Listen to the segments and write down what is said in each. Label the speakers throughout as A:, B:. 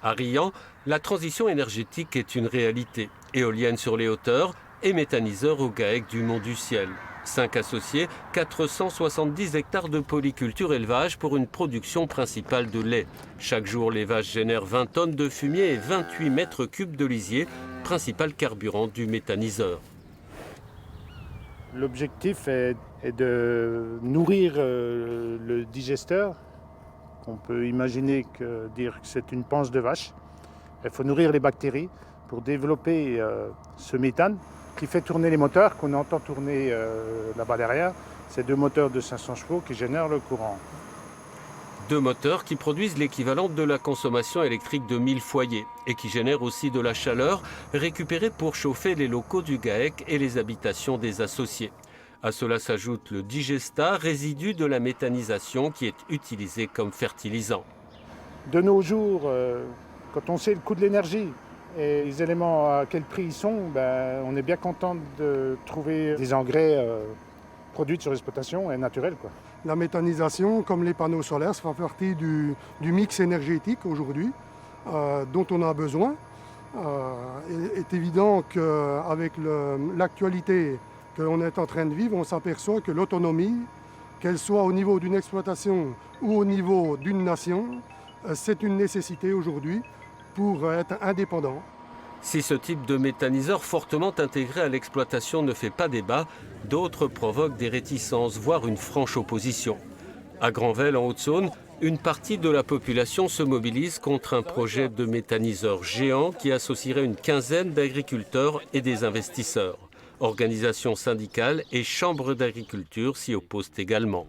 A: À Riant, la transition énergétique est une réalité. Éoliennes sur les hauteurs et méthaniseurs au GAEC du Mont du Ciel. 5 associés, 470 hectares de polyculture élevage pour une production principale de lait. Chaque jour, les vaches génèrent 20 tonnes de fumier et 28 mètres cubes de lisier, principal carburant du méthaniseur.
B: L'objectif est de nourrir le digesteur. On peut imaginer dire que c'est une panse de vache. Il faut nourrir les bactéries pour développer ce méthane qui fait tourner les moteurs qu'on entend tourner là-bas derrière. C'est 2 moteurs de 500 chevaux qui génèrent le courant.
A: 2 moteurs qui produisent l'équivalent de la consommation électrique de 1000 foyers et qui génèrent aussi de la chaleur récupérée pour chauffer les locaux du GAEC et les habitations des associés. À cela s'ajoute le digestat, résidu de la méthanisation qui est utilisé comme fertilisant.
B: De nos jours, quand on sait le coût de l'énergie et les éléments à quel prix ils sont, on est bien content de trouver des engrais produits sur l'exploitation et naturels, quoi.
C: La méthanisation, comme les panneaux solaires, ça fait partie du mix énergétique aujourd'hui dont on a besoin. Il est évident qu'avec l'actualité que l'on est en train de vivre, on s'aperçoit que l'autonomie, qu'elle soit au niveau d'une exploitation ou au niveau d'une nation, c'est une nécessité aujourd'hui pour être indépendant.
A: Si ce type de méthaniseur fortement intégré à l'exploitation ne fait pas débat, d'autres provoquent des réticences, voire une franche opposition. À Granvelle, en Haute-Saône, une partie de la population se mobilise contre un projet de méthaniseur géant qui associerait une quinzaine d'agriculteurs et des investisseurs. Organisations syndicales et chambres d'agriculture s'y opposent également.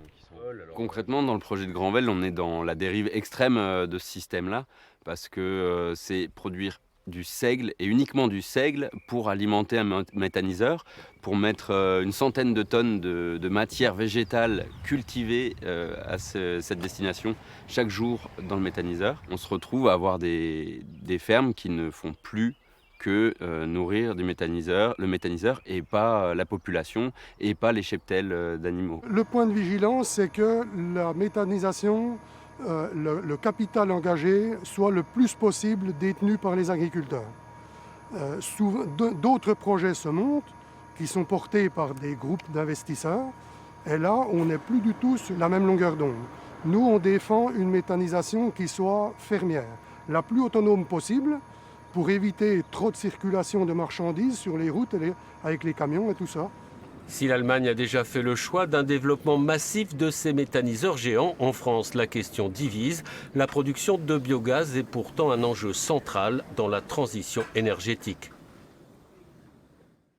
D: Concrètement, dans le projet de Granvelle, on est dans la dérive extrême de ce système-là, parce que c'est produire du seigle et uniquement du seigle pour alimenter un méthaniseur, pour mettre une centaine de tonnes de matière végétale cultivée à cette destination chaque jour dans le méthaniseur. On se retrouve à avoir des fermes qui ne font plus que nourrir le méthaniseur et pas la population et pas les cheptels d'animaux.
C: Le point de vigilance, c'est que la méthanisation, le capital engagé soit le plus possible détenu par les agriculteurs. D'autres projets se montent qui sont portés par des groupes d'investisseurs et là, on n'est plus du tout sur la même longueur d'onde. Nous, on défend une méthanisation qui soit fermière, la plus autonome possible, pour éviter trop de circulation de marchandises sur les routes avec les camions et tout ça.
A: Si l'Allemagne a déjà fait le choix d'un développement massif de ces méthaniseurs géants, en France, la question divise. La production de biogaz est pourtant un enjeu central dans la transition énergétique.